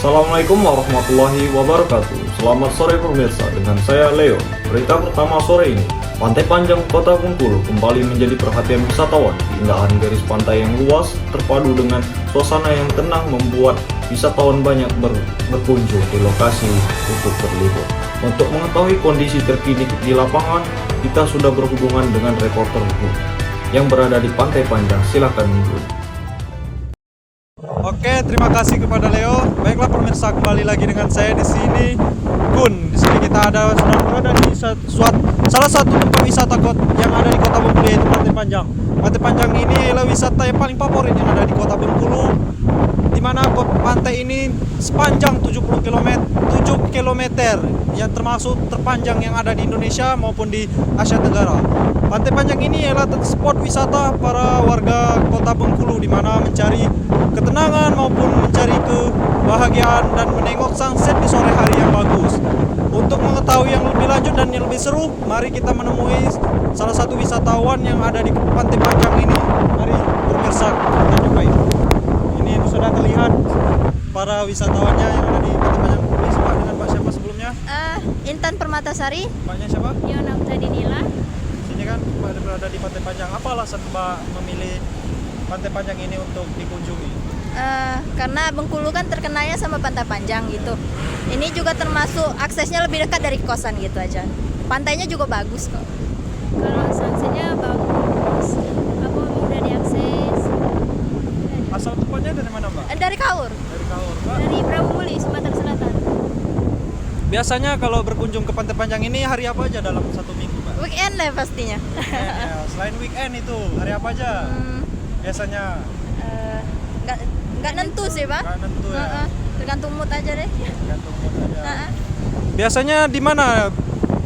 Assalamualaikum warahmatullahi wabarakatuh. Selamat sore pemirsa, dengan saya Leo. Berita pertama sore ini, Pantai Panjang Kota Bengkulu kembali menjadi perhatian wisatawan. Keindahan garis pantai yang luas terpadu dengan suasana yang tenang membuat wisatawan banyak berkunjung ke lokasi untuk berlibur. Untuk mengetahui kondisi terkini di lapangan, kita sudah berhubungan dengan reporter yang berada di Pantai Panjang. Silakan mengikuti. Oke, terima kasih kepada Leo. Baiklah pemirsa, kembali lagi dengan saya di sini, Gun. Di sini kita sudah berada di salah satu tempat wisata yang ada di Kota Bengkulu, yaitu Pantai Panjang. Pantai Panjang ini adalah wisata yang paling favorit yang ada di Kota Bengkulu, di mana pantai ini sepanjang 7 km yang termasuk terpanjang yang ada di Indonesia maupun di Asia Tenggara. Pantai Panjang ini adalah spot wisata para warga Kota Bengkulu, di mana mencari ketenangan maupun mencari kebahagiaan dan menengok sunset di sore hari yang bagus. Untuk mengetahui yang lebih lanjut dan yang lebih seru, mari kita menemui salah satu wisatawan yang ada di Pantai Panjang ini. Mari pemirsa kita cobain. Ini sudah terlihat para wisatawannya yang ada di Pantai Panjang. Ini Pak, dengan Pak siapa sebelumnya? Intan Permatasari. Mbaknya siapa? Yona Utadinila. Sini kan Mbak berada di Pantai Panjang. Apa alasan Mbak memilih Pantai Panjang ini untuk dikunjungi? Karena Bengkulu kan terkenalnya sama Pantai Panjang gitu. Ini juga termasuk aksesnya lebih dekat dari kosan gitu aja. Pantainya juga bagus kok. Kalau sunsetnya bagus, mudah diakses. Asal tempatnya dari mana Mbak? Dari Kaur. Dari Kaur Mbak. Dari Brawumuli, Sumatera Selatan. Biasanya kalau berkunjung ke Pantai Panjang ini hari apa aja dalam satu minggu Mbak? Weekend lah pastinya. Weekend, ya. Selain weekend itu hari apa aja? Biasanya Nggak nentu sih Pak. nggak nentu ya. Tergantung mood aja deh. Tergantung mood aja. Biasanya di mana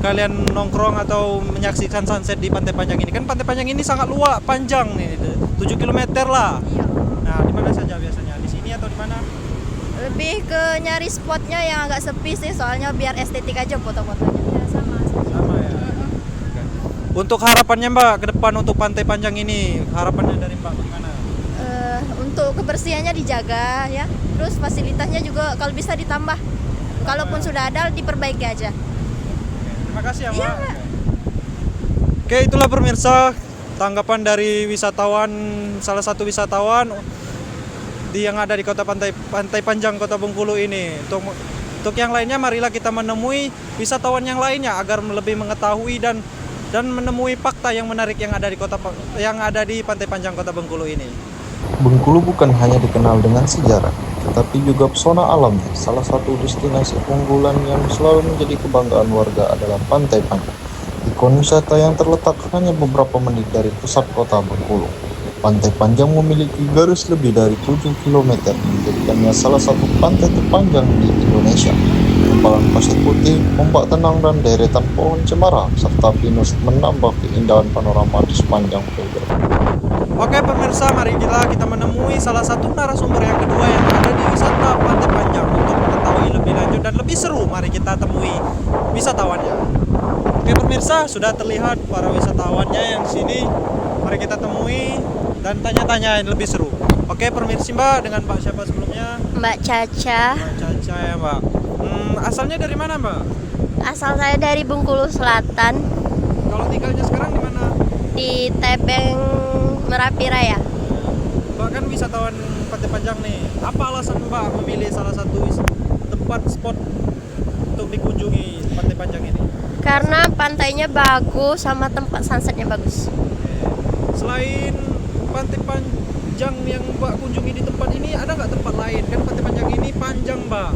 kalian nongkrong atau menyaksikan sunset di Pantai Panjang ini? Kan Pantai Panjang ini sangat luas, panjang nih, 7 km lah. Iya. Nah, di mana saja biasanya? Di sini atau di mana? Lebih ke nyari spotnya yang agak sepi sih, soalnya biar estetik aja foto-fotonya. Ya sama. Sama ya. Untuk harapannya Mbak ke depan untuk Pantai Panjang ini, harapannya dari Mbak bagaimana? Untuk kebersihannya dijaga ya, terus fasilitasnya juga kalau bisa ditambah. Kalaupun sudah ada diperbaiki aja. Terima kasih ya Mbak. Iya, Mbak. Oke, itulah pemirsa tanggapan dari salah satu wisatawan yang ada di Pantai Panjang Kota Bengkulu ini. Untuk yang lainnya, marilah kita menemui wisatawan yang lainnya agar lebih mengetahui dan menemui fakta yang menarik yang ada di Pantai Panjang Kota Bengkulu ini. Bengkulu bukan hanya dikenal dengan sejarah, tetapi juga pesona alamnya. Salah satu destinasi unggulan yang selalu menjadi kebanggaan warga adalah Pantai Panjang. Ikon wisata yang terletak hanya beberapa menit dari pusat kota Bengkulu. Pantai Panjang memiliki garis lebih dari 7 km, menjadikannya salah satu pantai terpanjang di Indonesia. Hamparan pasir putih, ombak tenang, dan deretan pohon cemara serta pinus menambah keindahan panorama di sepanjang pulau. Oke pemirsa, mari kita menemui salah satu narasumber yang kedua yang ada di wisata Pantai Panjang. Untuk mengetahui lebih lanjut dan lebih seru, mari kita temui wisatawannya. Oke pemirsa, sudah terlihat para wisatawannya yang sini. Mari kita temui dan tanya-tanya yang lebih seru. Oke permisi Mbak, dengan Mbak siapa sebelumnya? Mbak Caca. Mbak Caca ya Mbak. Asalnya dari mana Mbak? Asal saya dari Bengkulu Selatan, Kalau tinggalnya sekarang di mana? di Tebeng Merapi Raya. Mbak kan wisatawan Pantai Panjang nih. Apa alasan Mbak memilih salah satu tempat spot untuk dikunjungi Pantai Panjang ini? Karena pantainya bagus sama tempat sunsetnya bagus. Selain Pantai Panjang yang Mbak kunjungi di tempat ini, ada nggak tempat lain? Kan Pantai Panjang ini panjang Mbak,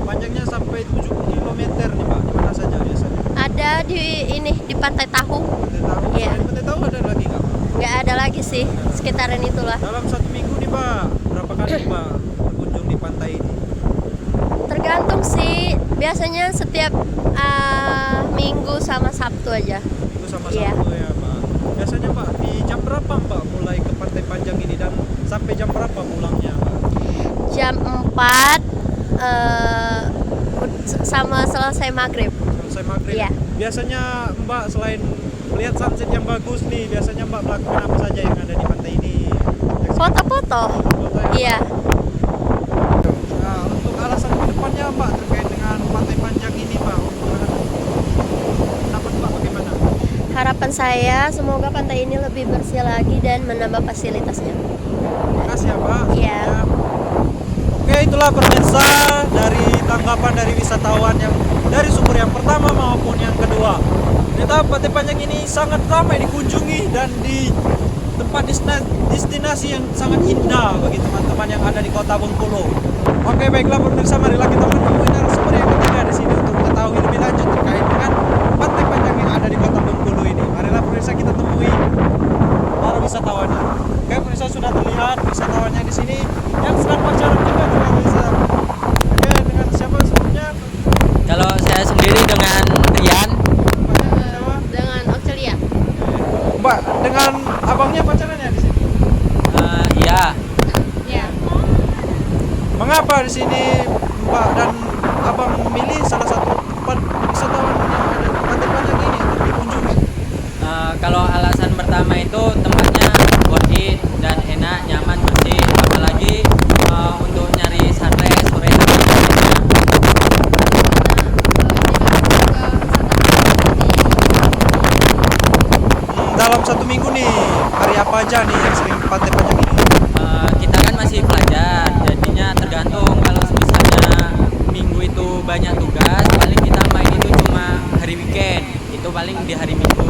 panjangnya sampai 70 km nih Mbak. Di mana saja biasanya? Ada di Pantai Tahu. Pantai Tahu. Iya. Selain Pantai Tahu ada lagi nggak? Nggak ada lagi sih, sekitaran itulah. Dalam satu minggu nih Mbak, berapa kali Mbak berkunjung di pantai ini? Tergantung sih, biasanya setiap Minggu sama Sabtu aja. Minggu sama Iya. Sabtu ya Mbak. Biasanya Mbak di jam berapa Mbak mulai ke Pantai Panjang ini dan sampai jam berapa pulangnya Mbak? Jam 4 sama selesai maghrib. Selesai maghrib. Iya. Biasanya Mbak selain melihat sunset yang bagus nih, biasanya Mbak melakukan apa saja yang ada di pantai ini? Foto-foto. Foto ya? Iya. Nah, untuk alasan Anda Mbak terkait dengan Pantai Panjang ini Mbak? Pendapat Mbak bagaimana? Harapan saya semoga pantai ini lebih bersih lagi dan menambah fasilitasnya. Terima kasih ya Mbak. Iya. Ya. Oke, itulah pemirsa dari tanggapan dari wisatawan yang dari sumber yang pertama maupun yang kedua. Ternyata Pantai Panjang ini sangat ramai dikunjungi dan di tempat destinasi yang sangat indah bagi teman-teman yang ada di Kota Bengkulu. Oke, baiklah pemirsa, marilah kita menemui narasumber yang ketiga di sini untuk mengetahui lebih lanjut terkait dengan Pantai Panjang yang ada di Kota Bengkulu ini. Marilah pemirsa kita temui para wisatawannya. Oke, pemirsa sudah terlihat wisatawannya di sini yang sedang pacaran juga dengan pemirsa. Oke, dengan siapa sebelumnya? Kalau saya sendiri dengan Rian, Siapa? Dengan Australia. Mbak, dengan abangnya pacarannya di sini. iya, Ya. Mengapa di sini Mbak dan abang memilih salah satu tempat wisatawan yang ada di Pantai Panjang ini untuk dikunjungi? kalau alasan pertama itu tempatnya worth it dan enak, nyaman, bersih, apalagi untuk nyari sunrise sore hari. Dalam satu minggu nih, hari apa aja nih yang sering ke Pantai Panjang ini? Kita kan masih pelajar, jadinya tergantung. Kalau misalnya minggu itu banyak tugas, paling kita main itu cuma hari weekend, itu paling di hari Minggu.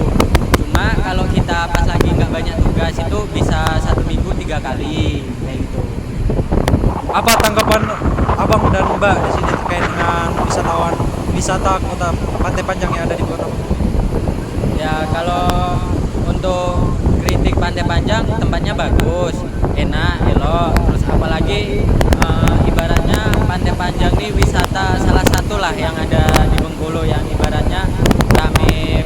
Cuma kalau kita pas lagi nggak banyak tugas itu bisa 1 minggu 3 kali kayak gitu. Apa tanggapan abang dan mbak di sini terkait dengan wisata kota Pantai Panjang yang ada di kota? Ya kalau untuk kritik Pantai Panjang, tempatnya bagus, enak, elok. Terus apalagi ibaratnya Pantai Panjang ini wisata salah satu lah yang ada di Bengkulu, yang ibaratnya rame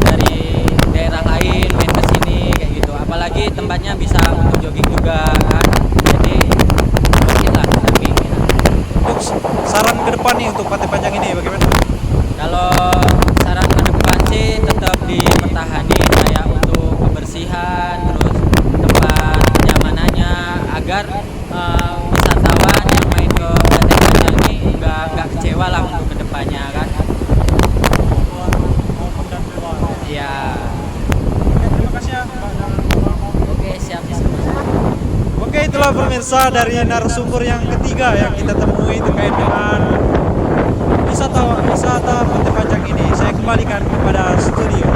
dari daerah lain main ke sini kayak gitu. Apalagi tempatnya bisa untuk jogging juga kan. Jadi oke lah jogging. Untuk saran ke depan nih untuk Pantai Panjang ini bagaimana? Kalau saran ke depan sih tetap dipertahani kayak untuk kebersihan, terus tempat kenyamanannya agar wisatawan yang main ke Pantai Panjang ini nggak kecewa lah untuk kedepannya kan. Maupun dan luar. Iya. Oke, terima kasih ya Mbak dan abang. Oke, siap. Oke, itulah pemirsa dari narasumber yang ketiga yang kita temui terkait dengan wisata Pantai Panjang ini. Saya kembalikan kepada studio.